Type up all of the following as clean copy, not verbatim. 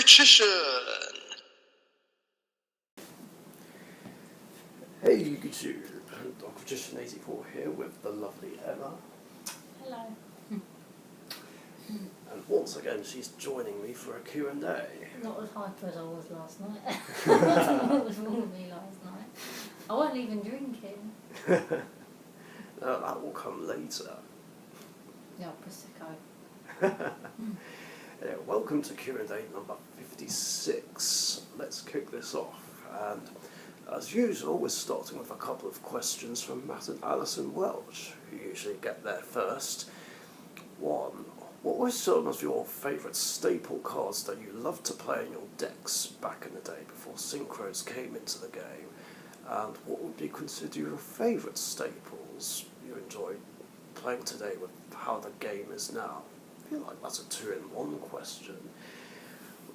Richician. Hey YouTube, Richician 84 here with the lovely Emma. Hello. And once again she's joining me for a Q&A. Not as hyper as I was last night. What was wrong with me last night? I wasn't even drinking. That will come later. Yeah, Prosecco. Anyway, welcome to Q&A number 56. Let's kick this off. And as usual, we're starting with a couple of questions from Matt and Alison Welch, who usually get there first. One, what were some of your favourite staple cards that you loved to play in your decks back in the day before synchros came into the game? And what would you consider your favourite staples you enjoy playing today with how the game is now? I feel like that's a two-in-one question.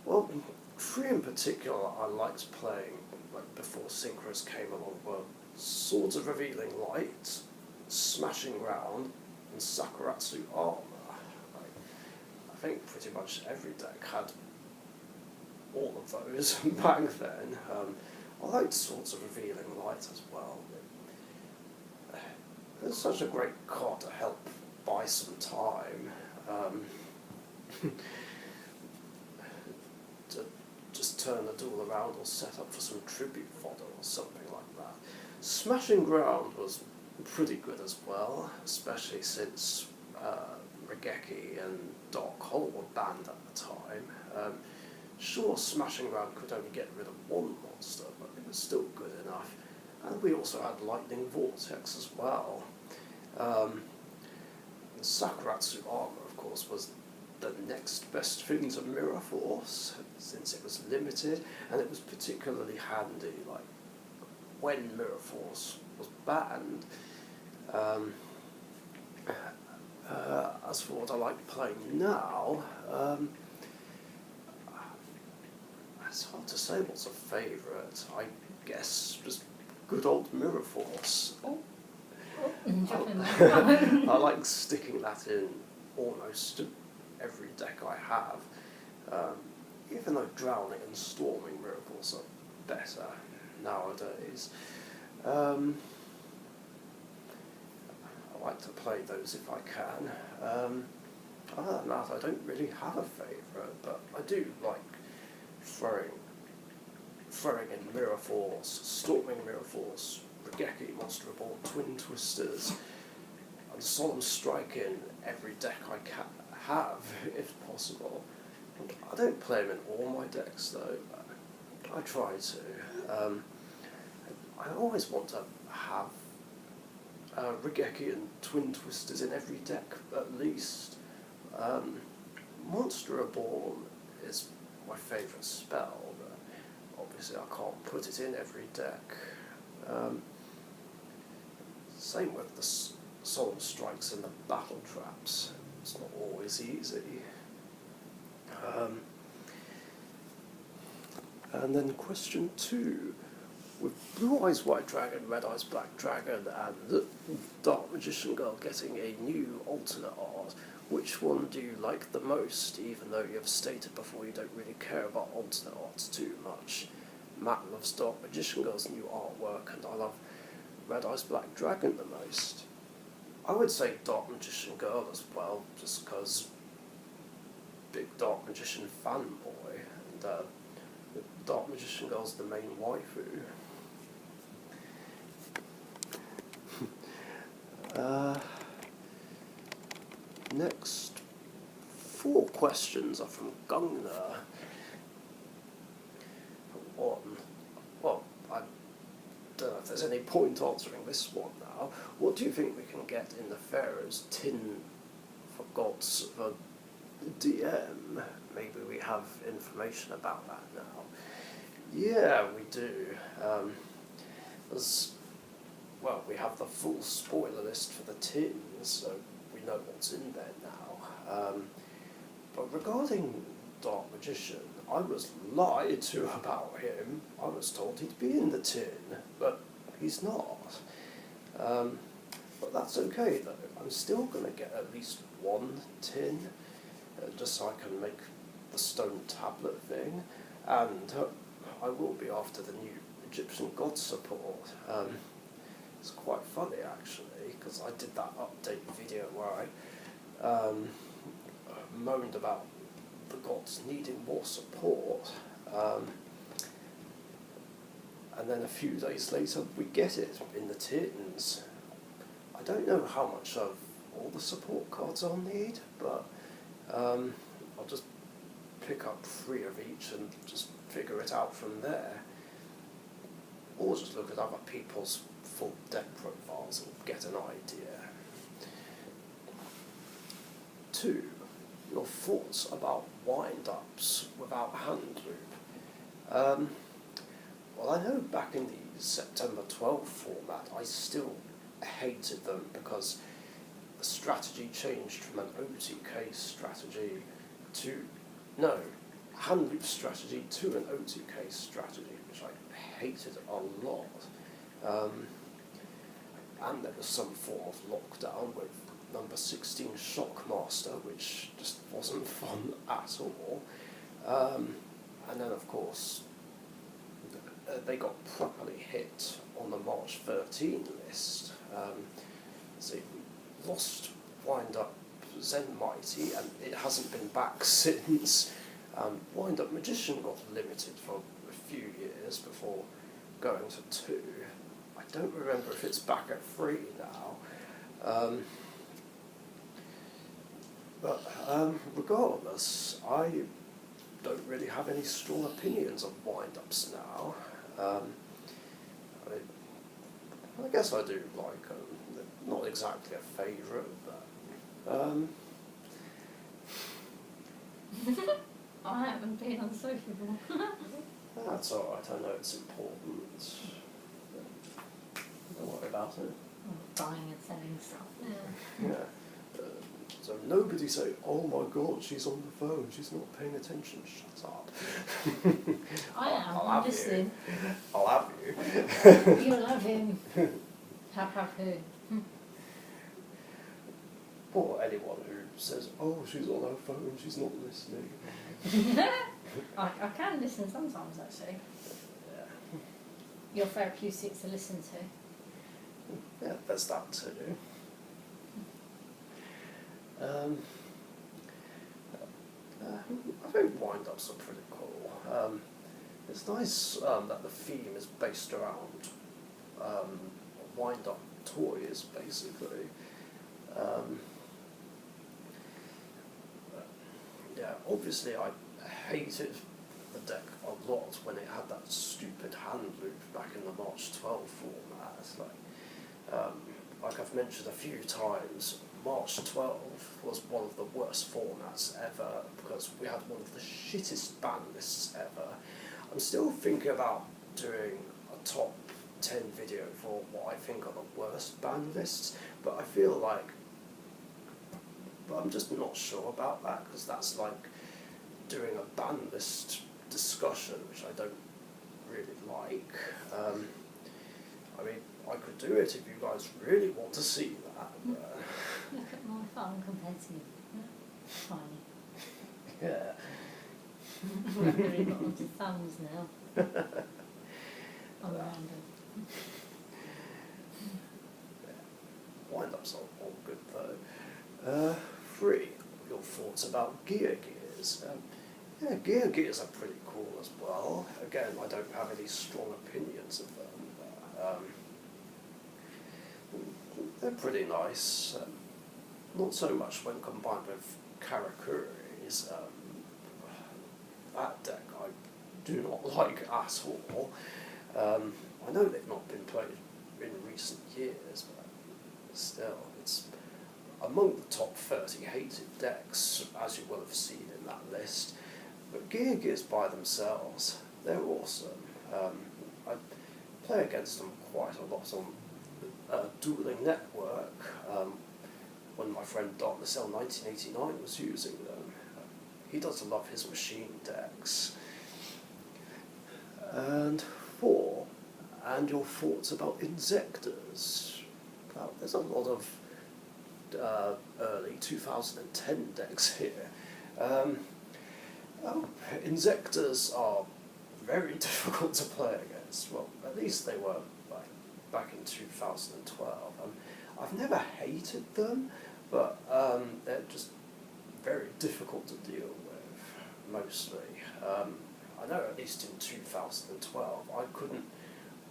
Well, three in particular I liked playing before synchros came along were Swords of Revealing Light, Smashing Round, and Sakuratsu Armor. I think pretty much every deck had all of those back then. I liked Swords of Revealing Light as well. It's such a great card to help buy some time. To just turn the duel around or set up for some tribute fodder or something like that. Smashing Ground was pretty good as well, especially since Regeki and Dark Hole were banned at the time. Sure, Smashing Ground could only get rid of one monster, but it was still good enough. And we also had Lightning Vortex as well. Sakuratsu Armor, of course, was the next best thing to Mirror Force, since it was limited, and it was particularly handy, like, when Mirror Force was banned. As for what I like playing now, it's hard to say what's a favourite. I guess just good old Mirror Force. I like sticking that in almost every deck I have, even though Drowning and Storming Mirror Force are better nowadays. I like to play those if I can. Other than that, I don't really have a favourite, but I do like throwing in Mirror Force, Storming Mirror Force, Regeki, Monster Reborn, Twin Twisters, and Solemn Strike in every deck I can have, if possible. I don't play them in all my decks though. I try to. I always want to have Regeki and Twin Twisters in every deck at least. Monster Reborn is my favourite spell, but obviously I can't put it in every deck. Same with the Solemn Strikes and the Battle Traps. It's not always easy. And then question 2. With Blue Eyes White Dragon, Red Eyes Black Dragon, and Dark Magician Girl getting a new alternate art, which one do you like the most, even though you have stated before you don't really care about alternate arts too much? Matt loves Dark Magician Girl's new artwork, and I love Red Eyes Black Dragon the most. I would say Dark Magician Girl as well, just because big Dark Magician fanboy, and Dark Magician Girl's the main waifu. Next 4 questions are from Gungner. One, well, I don't know if there's any point answering this one now. What do you think we can get in the Pharaoh's tin for gods for DM? Maybe we have information about that now. Yeah, we do. We have the full spoiler list for the tins, so we know what's in there now. But regarding Dark Magician, I was lied to about him. I was told he'd be in the tin, but he's not. But that's okay though. I'm still going to get at least one tin, just so I can make the stone tablet thing, and I will be after the new Egyptian god support. It's quite funny actually, because I did that update video where I moaned about the gods needing more support, and then a few days later we get it in the tins. I don't know how much of all the support cards I'll need, but I'll just pick up 3 of each and just figure it out from there. Or just look at other people's full deck profiles and get an idea. 2. Your thoughts about wind-ups without hand loop. Well, I know back in the September 12 format I still hated them because the strategy changed from an OTK strategy to, no, hand loop strategy to an OTK strategy, which I hated a lot. And there was some form of lockdown with number 16 Shockmaster, which just wasn't fun at all. And then, of course, they got properly hit on the March 13 list. So we lost Wind Up Zen Mighty, and it hasn't been back since. Wind Up Magician got limited for a few years before going to 2. I don't remember if it's back at 3 now. But regardless, I don't really have any strong opinions of wind-ups now. I guess I do like them. They're not exactly a favourite, but... I haven't been on sociable. That's alright, I know it's important. Don't worry about it. Buying and selling stuff. Yeah. So nobody say, oh my god, she's on the phone, she's not paying attention, shut up. I am, I'm listening. I'll have you. You'll have him. Have who? Or anyone who says, oh, she's on her phone, she's not listening. I can listen sometimes, actually. Yeah. You're therapeutic to listen to. Yeah, there's that to do. I think wind-ups are pretty cool. It's nice that the theme is based around wind-up toys, basically. Yeah, obviously I hated the deck a lot when it had that stupid hand loop back in the March 12 format. Like I've mentioned a few times, March 12 was one of the worst formats ever because we had one of the shittest ban lists ever. I'm still thinking about doing a top 10 video for what I think are the worst ban lists, but I feel like, but I'm just not sure about that because that's like doing a ban list discussion, which I don't really like. I mean, I could do it if you guys really want to see that. Look at my phone compared to you. Tiny. Yeah. I've really got onto thumbs now. I'm random. Wind-ups are all good though. 3. Your thoughts about Gear Gears. Yeah, Gear Gears are pretty cool as well. Again, I don't have any strong opinions of them. But, they're pretty nice. Not so much when combined with Karakuri's. That deck I do not like at all. I know they've not been played in recent years, but still, it's among the top 30 hated decks, as you will have seen in that list. But Gear Gears by themselves, they're awesome. I play against them quite a lot on Dueling Network, when my friend Darkness L1989 was using them. He does love his machine decks. And 4, and your thoughts about Insectors. Well, there's a lot of early 2010 decks here. Oh, Insectors are very difficult to play against. Well, at least they were back in 2012. I've never hated them, but they're just very difficult to deal with, mostly. I know at least in 2012 I couldn't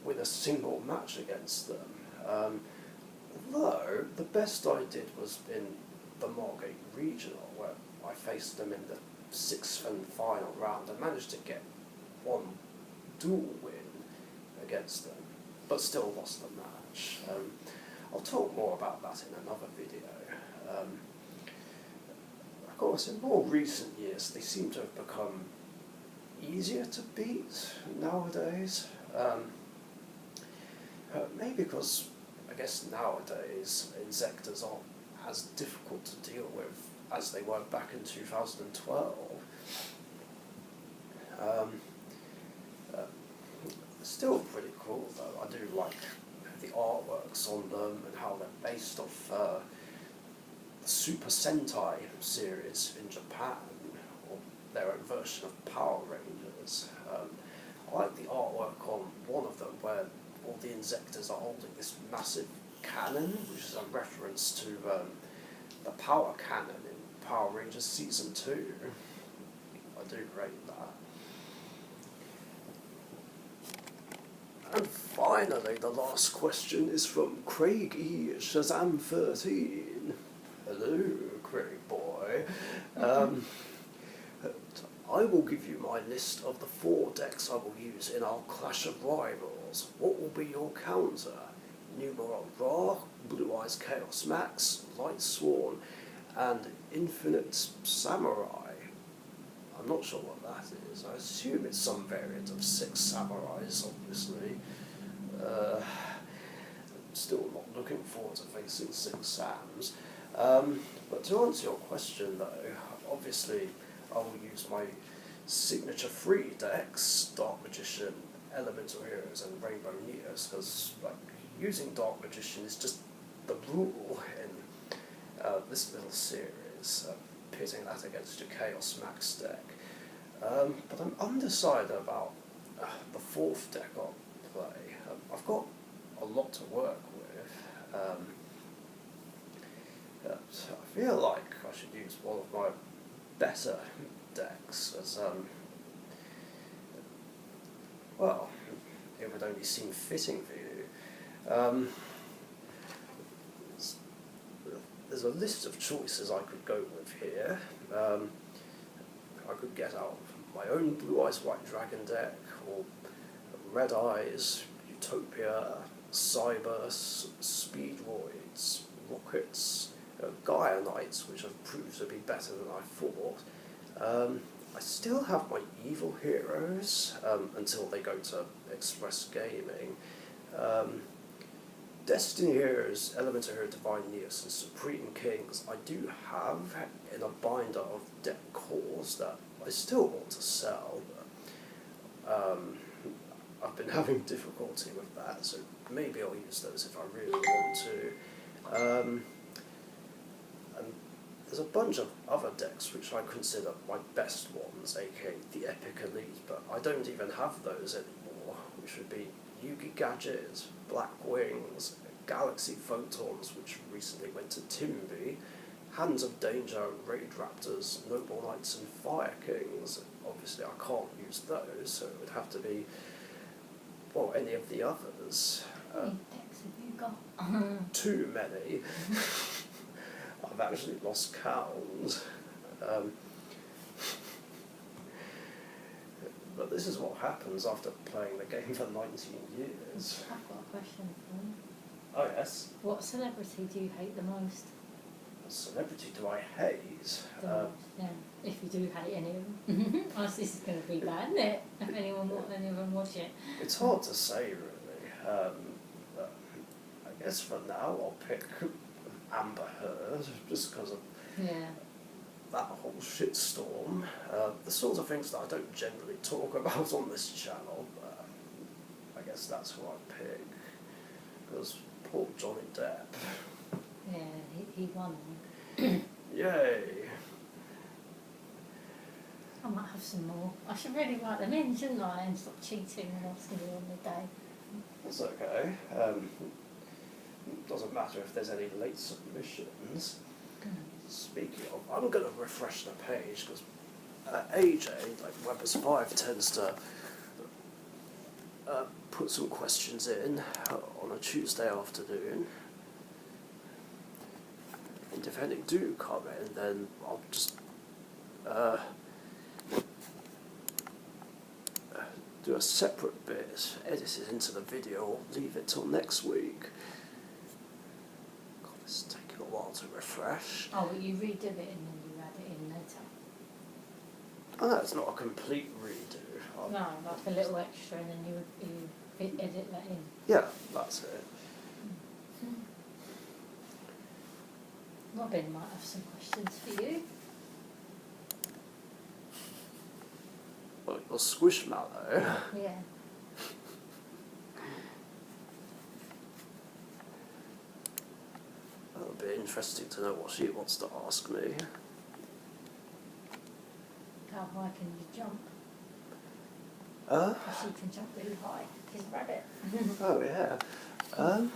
win a single match against them. Although the best I did was in the Margate Regional, where I faced them in the sixth and final round and managed to get one dual win against them, but still lost the match. I'll talk more about that in another video. Of course, in more recent years, they seem to have become easier to beat nowadays. Maybe because, I guess nowadays, Insectors aren't as difficult to deal with as they were back in 2012. Still pretty cool though. I do like the artworks on them and how they're based off the Super Sentai series in Japan, or their own version of Power Rangers. I like the artwork on one of them where all the Insectors are holding this massive cannon, which is a reference to the power cannon in Power Rangers Season 2. I do rate that. And finally, the last question is from Craig E. Shazam13. Hello, Craig boy. I will give you my list of the 4 decks I will use in our Clash of Rivals. What will be your counter? Numeron Ra, Blue Eyes Chaos Max, Light Sworn, and Infinite Samurai. I'm not sure what that is. I assume it's some variant of 6 Samurais, obviously. Still not looking forward to facing 6 Sams. But to answer your question though, obviously I will use my signature 3 decks, Dark Magician, Elemental Heroes and Rainbow Neos, because using Dark Magician is just the rule in this little series, pitting that against your Chaos Max deck. But I'm undecided about the 4th deck I'll play. I've got a lot to work with. So I feel like I should use one of my better decks as, well, it would only seem fitting for you. There's a list of choices I could go with here. I could get out my own Blue Eyes White Dragon deck, or Red Eyes, Utopia, Cybers, Speedroids, Rockets, Gaia Knights, which have proved to be better than I thought. I still have my evil heroes until they go to Express Gaming. Destiny Heroes, Elemental Hero, Divine Neos, and Supreme Kings I do have in a binder of deck cores that I still want to sell, but I've been having difficulty with that, so maybe I'll use those if I really want to. And there's a bunch of other decks which I consider my best ones, aka the Epic Elite, but I don't even have those anymore, which would be Yugi Gadget, Black Wings, Galaxy Photons, which recently went to Timby, Hands of Danger, Raid Raptors, Noble Knights and Fire Kings. Obviously I can't use those, so it would have to be, well, any of the others. How many decks have you got? Too many. I've actually lost count. But this is what happens after playing the game for 19 years. I've got a question for you. Oh yes. What celebrity do you hate the most? What celebrity do I hate? Yeah, if you do hate any of them. This is going to be bad, isn't it? If any of them watch it. It's hard to say really. But I guess for now I'll pick Amber Heard, just because of that whole shitstorm. The sort of things that I don't generally talk about on this channel, but I guess that's who I pick. Because poor Johnny Depp. Yeah, he won. Yay! I might have some more. I should really write them in, shouldn't I? And stop cheating and asking you on the day. That's okay. Doesn't matter if there's any late submissions. Speaking of, I'm going to refresh the page because AJ, like Webbers 5, tends to put some questions in on a Tuesday afternoon. And if any do come in, then I'll just do a separate bit, edit it into the video, or leave it till next week. God, this is taking a while to refresh. Oh, but you redo it and then you add it in later. Oh, that's not a complete redo. No, like a little extra and then you edit that in. Yeah, that's it. Robin might have some questions for you. Well, you're Squishmallow. Yeah. That'll be interesting to know what she wants to ask me. How high can you jump? She can jump really high. She's a rabbit. Oh yeah. I'm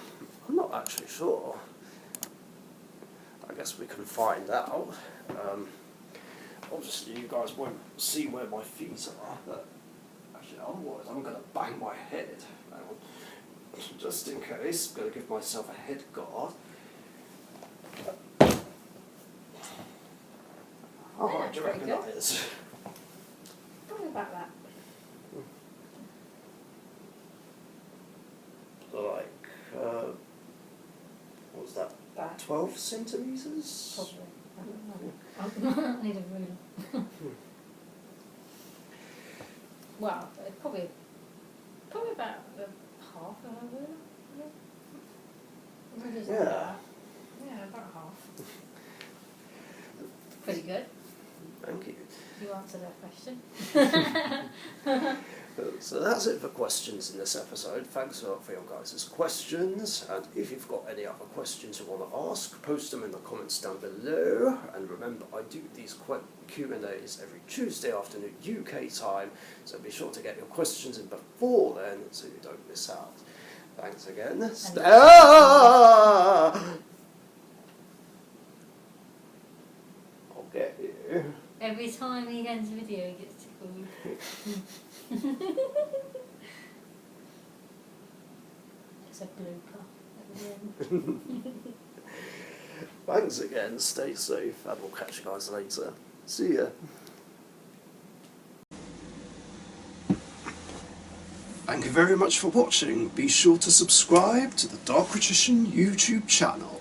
not actually sure. I guess we can find out. Obviously you guys won't see where my feet are, but actually otherwise I'm going to bang my head. Just in case, I'm going to give myself a head guard. Oh, Yeah, what do you reckon pretty that is? Tell me about that. Like, what was that? Bad. 12 centimetres? Probably. I don't know. I need a ruler. Well, probably about half of a ruler. Rulers Yeah. like that. Yeah, about half. Pretty good. Thank you. You answered that question. So that's it for questions in this episode. Thanks a lot for your guys' questions, and if you've got any other questions you want to ask, post them in the comments down below. And remember, I do these Q&As every Tuesday afternoon UK time, so be sure to get your questions in before then so you don't miss out. Thanks again. I'll get you. Every time he ends a video, he gets tickled. It's a blooper at the end. Thanks again, stay safe, and we'll catch you guys later. See ya. Thank you very much for watching. Be sure to subscribe to the Richician YouTube channel.